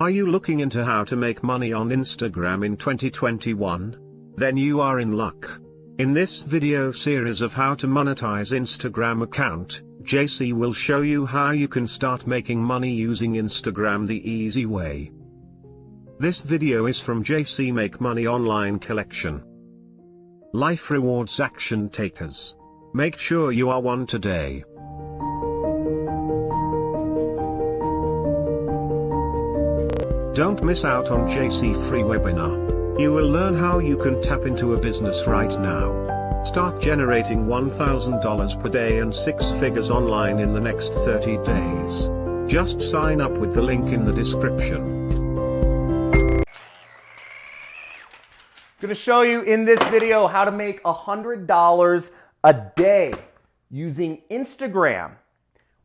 Are you looking into how to make money on Instagram in 2021? Then you are in luck. In this video series of how to monetize Instagram account, JC will show you how you can start making money using Instagram the easy way. This video is from JC Make Money Online Collection. Life Rewards Action Takers. Make sure you are one today. Don't miss out on JC free webinar. You will learn how you can tap into a business right now. Start generating $1,000 per day and 6 figures online in the next 30 days. Just sign up with the link in the description. I'm going to show you in this video how to make $100 a day using Instagram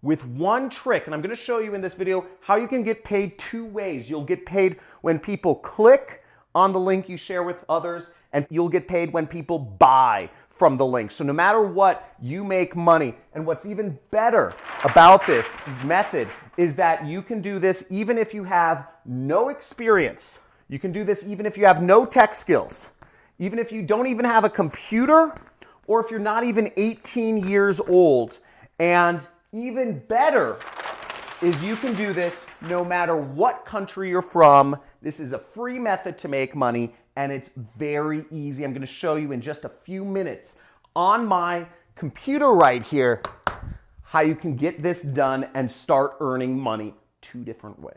with one trick. And I'm going to show you in this video how you can get paid 2 ways. You'll get paid when people click on the link you share with others, and you'll get paid when people buy from the link. So no matter what, you make money. And what's even better about this method is that you can do this even if you have no experience. You can do this even if you have no tech skills, even if you don't even have a computer, or if you're not even 18 years old. And even better is you can do this no matter what country you're from. This is a free method to make money, and it's very easy. I'm going to show you in just a few minutes on my computer right here how you can get this done and start earning money 2 different ways.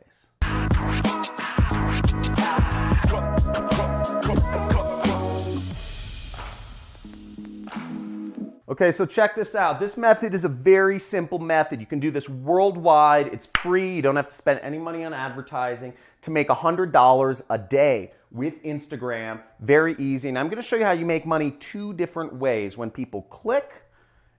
Okay, so check this out. This method is a very simple method. You can do this worldwide. It's free. You don't have to spend any money on advertising to make $100 a day with Instagram. Very easy. And I'm going to show you how you make money 2 different ways: when people click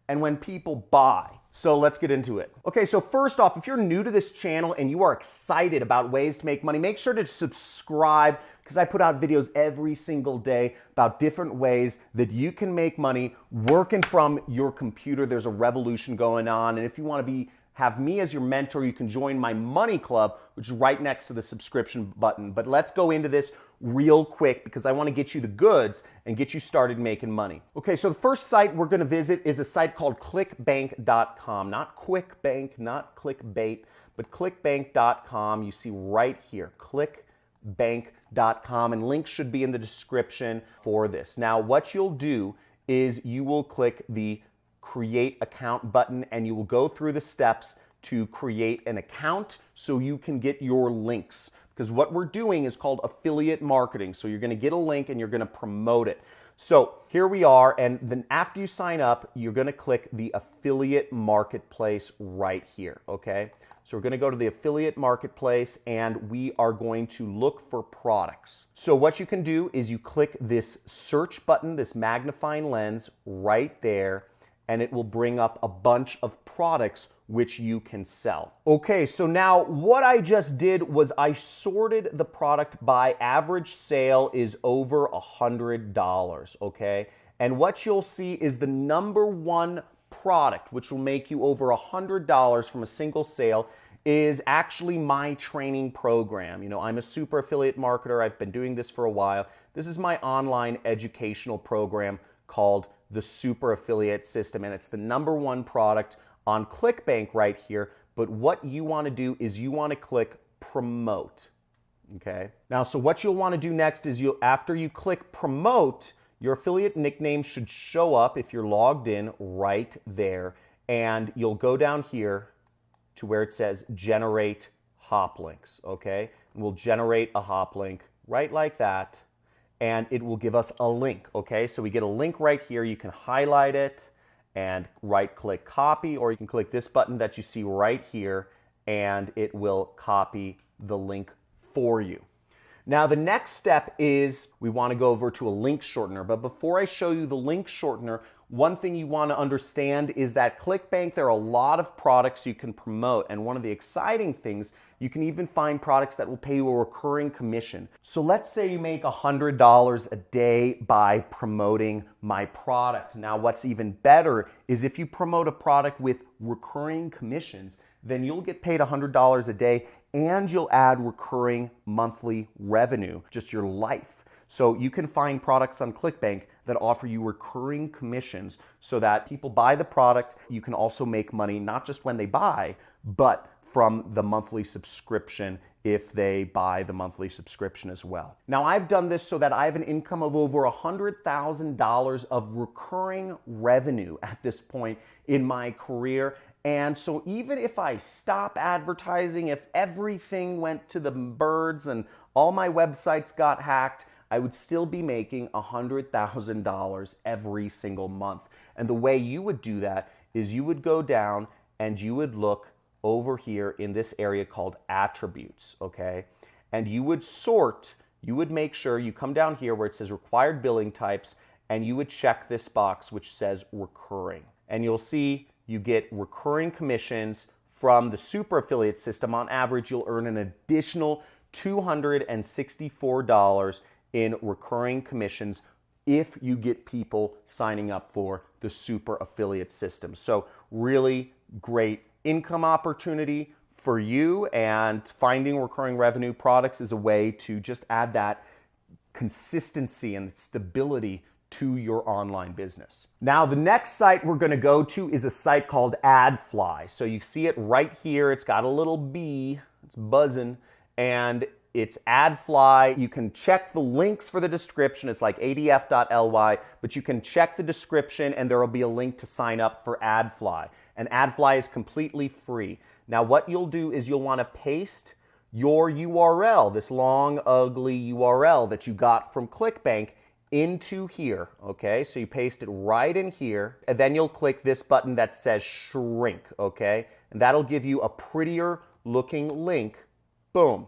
and when people buy. So let's get into it. Okay, so first off, if you're new to this channel and you are excited about ways to make money, make sure to subscribe, because I put out videos every single day about different ways that you can make money working from your computer. There's a revolution going on. And if you want to have me as your mentor, you can join my money club, which is right next to the subscription button. But let's go into this real quick, because I want to get you the goods and get you started making money. Okay, so the first site we're going to visit is a site called clickbank.com. Not QuickBank, not clickbait, but clickbank.com. You see right here, clickbank.com, and links should be in the description for this. Now, what you'll do is you will click the Create Account button, and you will go through the steps to create an account so you can get your links. Because what we're doing is called affiliate marketing. So you're going to get a link and you're going to promote it. So here we are, and then after you sign up, you're going to click the affiliate marketplace right here, okay? So we're going to go to the affiliate marketplace, and we are going to look for products. So what you can do is you click this search button, this magnifying lens right there, and it will bring up a bunch of products which you can sell. Okay, so now what I just did was I sorted the product by average sale is over $100, okay? And what you'll see is the number 1 product, which will make you over $100 from a single sale, is actually my training program. You know, I'm a super affiliate marketer. I've been doing this for a while. This is my online educational program called the Super Affiliate System, and it's the number 1 product on ClickBank right here. But what you want to do is you want to click Promote. Okay. Now, so what you'll want to do next is after you click Promote, your affiliate nickname should show up if you're logged in right there, and you'll go down here to where it says Generate Hop Links. Okay, and we'll generate a hop link right like that, and it will give us a link. Okay, so we get a link right here. You can highlight it and right-click copy, or you can click this button that you see right here, and it will copy the link for you. Now, the next step is we want to go over to a link shortener. But before I show you the link shortener, one thing you want to understand is that ClickBank, there are a lot of products you can promote. And one of the exciting things, you can even find products that will pay you a recurring commission. So let's say you make $100 a day by promoting my product. Now, what's even better is if you promote a product with recurring commissions, then you'll get paid $100 a day and you'll add recurring monthly revenue, just your life. So you can find products on ClickBank that offer you recurring commissions so that people buy the product. You can also make money not just when they buy, but from the monthly subscription if they buy the monthly subscription as well. Now, I've done this so that I have an income of over $100,000 of recurring revenue at this point in my career. And so even if I stop advertising, if everything went to the birds and all my websites got hacked, I would still be making $100,000 every single month. And the way you would do that is you would go down and you would look over here in this area called attributes, okay? And you would sort, you would make sure you come down here where it says required billing types, and you would check this box which says recurring. And you'll see you get recurring commissions from the super affiliate system. On average, you'll earn an additional $264 in recurring commissions if you get people signing up for the super affiliate system. So really great income opportunity for you, and finding recurring revenue products is a way to just add that consistency and stability to your online business. Now, the next site we're going to go to is a site called AdFly. So you see it right here. It's got a little bee. It's buzzing, and it's AdFly. You can check the links for the description. It's like adf.ly, but you can check the description and there will be a link to sign up for AdFly. And AdFly is completely free. Now, what you'll do is you'll want to paste your URL, this long, ugly URL that you got from ClickBank, into here, okay? So you paste it right in here, and then you'll click this button that says shrink, okay? And that'll give you a prettier looking link, boom,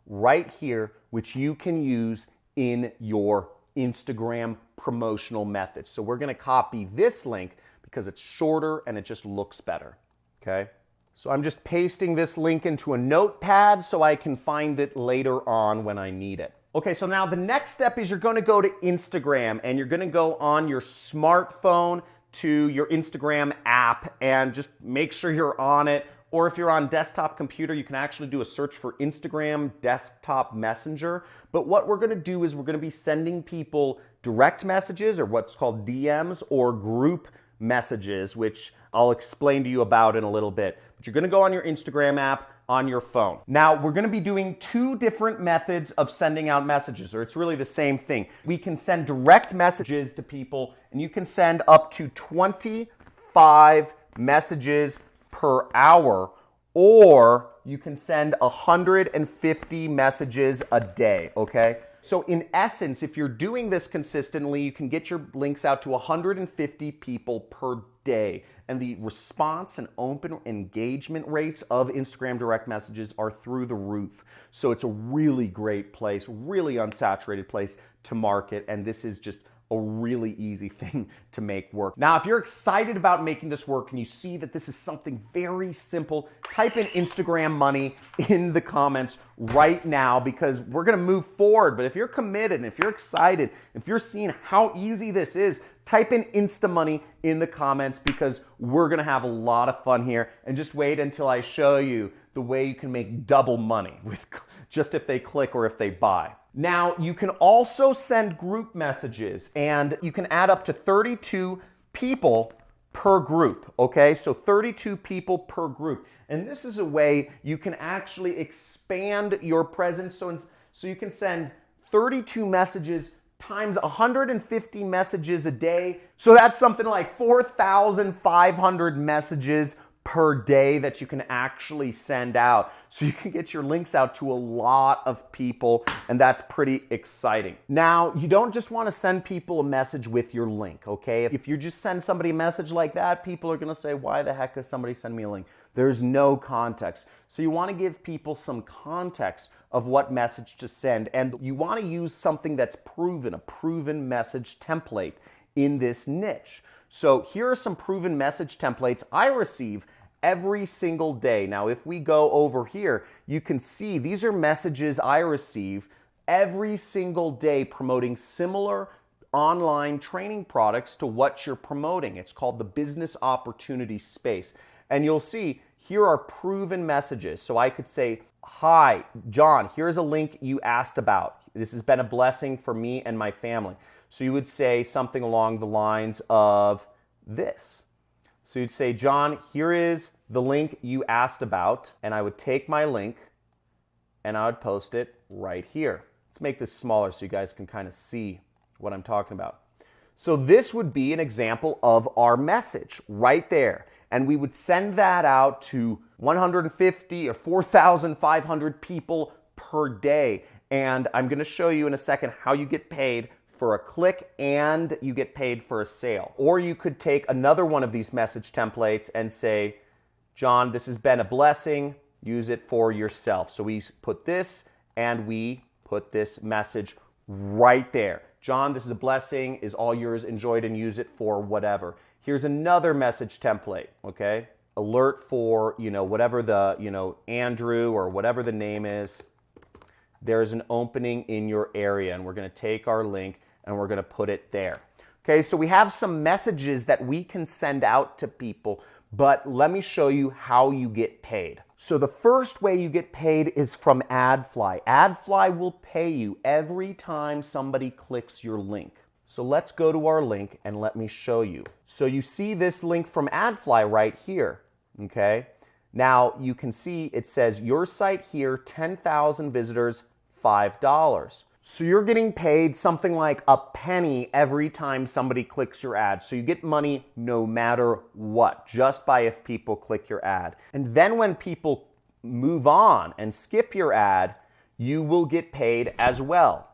right here, which you can use in your Instagram promotional methods. So we're going to copy this link because it's shorter and it just looks better, okay? So I'm just pasting this link into a notepad so I can find it later on when I need it. Okay, so now the next step is you're going to go to Instagram, and you're going to go on your smartphone to your Instagram app and just make sure you're on it. Or if you're on desktop computer, you can actually do a search for Instagram desktop messenger. But what we're going to do is we're going to be sending people direct messages, or what's called DMs, or group messages, which I'll explain to you about in a little bit. But you're going to go on your Instagram app on your phone. Now, we're going to be doing two different methods of sending out messages, or it's really the same thing. We can send direct messages to people, and you can send up to 25 messages per hour, or you can send 150 messages a day, okay? So in essence, if you're doing this consistently, you can get your links out to 150 people per day. And the response and open engagement rates of Instagram direct messages are through the roof. So it's a really great place, really unsaturated place to market. And this is just a really easy thing to make work. Now, if you're excited about making this work and you see that this is something very simple, type in Instagram money in the comments right now, because we're gonna move forward. But if you're committed and if you're excited, if you're seeing how easy this is, type in Insta Money in the comments, because we're gonna have a lot of fun here. And just wait until I show you the way you can make double money with just if they click or if they buy. Now, you can also send group messages, and you can add up to 32 people per group, okay? So 32 people per group. And this is a way you can actually expand your presence. So you can send 32 messages times 150 messages a day. So that's something like 4,500 messages per day that you can actually send out. So you can get your links out to a lot of people, and that's pretty exciting. Now, you don't just want to send people a message with your link, okay? If you just send somebody a message like that, people are going to say, why the heck does somebody send me a link? There's no context. So you want to give people some context of what message to send, and you want to use something that's proven, a proven message template in this niche. So here are some proven message templates I receive every single day. Now, if we go over here, you can see these are messages I receive every single day promoting similar online training products to what you're promoting. It's called the business opportunity space. And you'll see here are proven messages. So I could say, hi, John, here's a link you asked about. This has been a blessing for me and my family. So you would say something along the lines of this. So you'd say, John, here is the link you asked about, and I would take my link and I would post it right here. Let's make this smaller so you guys can kind of see what I'm talking about. So this would be an example of our message right there. And we would send that out to 150 or 4,500 people per day. And I'm going to show you in a second how you get paid for a click and you get paid for a sale. Or you could take another one of these message templates and say, John, this has been a blessing. Use it for yourself. So we put this and we put this message right there. John, this is a blessing, is all yours, enjoy it and use it for whatever. Here's another message template, okay? Alert for, whatever the, Andrew or whatever the name is. There's an opening in your area and we're gonna take our link and we're gonna put it there. Okay, so we have some messages that we can send out to people, but let me show you how you get paid. So the first way you get paid is from AdFly. AdFly will pay you every time somebody clicks your link. So let's go to our link and let me show you. So you see this link from AdFly right here, okay? Now you can see it says your site here, 10,000 visitors, $5. So you're getting paid something like a penny every time somebody clicks your ad. So you get money no matter what, just by if people click your ad. And then when people move on and skip your ad, you will get paid as well,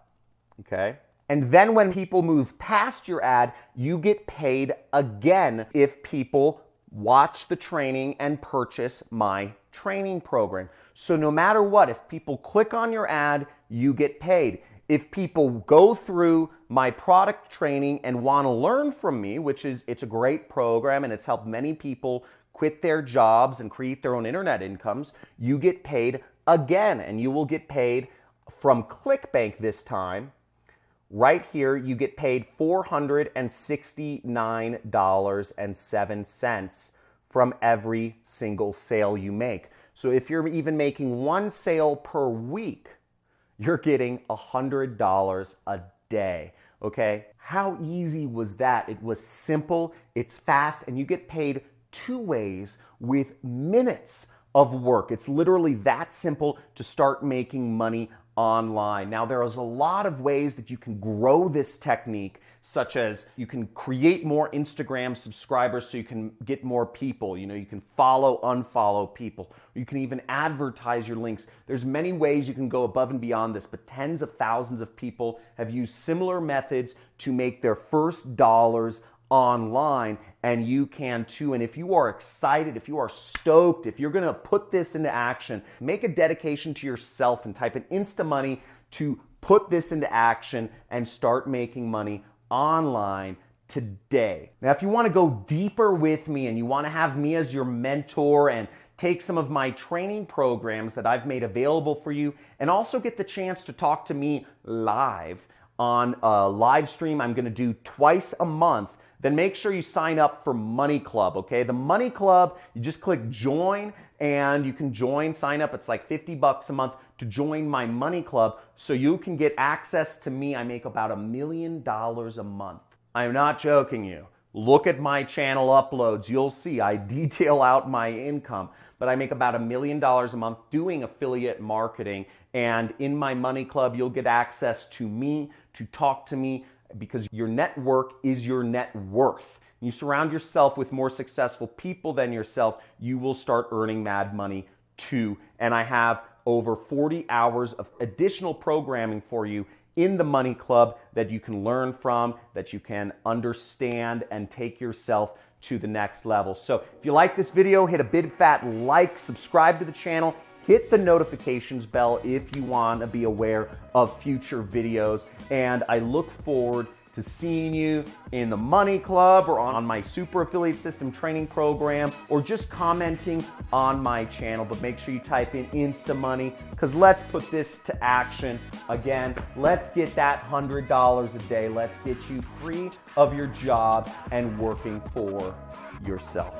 okay? And then when people move past your ad, you get paid again if people watch the training and purchase my training program. So no matter what, if people click on your ad, you get paid. If people go through my product training and want to learn from me, it's a great program and it's helped many people quit their jobs and create their own internet incomes, you get paid again, and you will get paid from ClickBank this time. Right here, you get paid $469.07 from every single sale you make. So if you're even making one sale per week, you're getting $100 a day, okay? How easy was that? It was simple, it's fast, and you get paid 2 ways with minutes of work. It's literally that simple to start making money online. Now, there is a lot of ways that you can grow this technique, such as you can create more Instagram subscribers so you can get more people. You can follow, unfollow people. You can even advertise your links. There's many ways you can go above and beyond this, but tens of thousands of people have used similar methods to make their first dollars online, and you can too. And if you are excited, if you are stoked, if you're gonna put this into action, make a dedication to yourself and type in Insta Money to put this into action and start making money online today. Now, if you want to go deeper with me and you want to have me as your mentor and take some of my training programs that I've made available for you and also get the chance to talk to me live on a live stream I'm going to do twice a month, then make sure you sign up for Money Club, okay? The Money Club, you just click join and you can join, sign up. It's like $50 a month to join my Money Club so you can get access to me. I make about $1 million a month. I'm not joking you. Look at my channel uploads. You'll see I detail out my income, but I make about $1 million a month doing affiliate marketing. And in my Money Club, you'll get access to me, to talk to me, because your network is your net worth. You surround yourself with more successful people than yourself, you will start earning mad money too. And I have over 40 hours of additional programming for you in the Money Club that you can learn from, that you can understand and take yourself to the next level. So if you like this video, hit a big fat like, subscribe to the channel, hit the notifications bell if you want to be aware of future videos. And I look forward to seeing you in the Money Club or on my Super Affiliate System training program or just commenting on my channel. But make sure you type in Insta Money because let's put this to action. Again, let's get that $100 a day. Let's get you free of your job and working for yourself.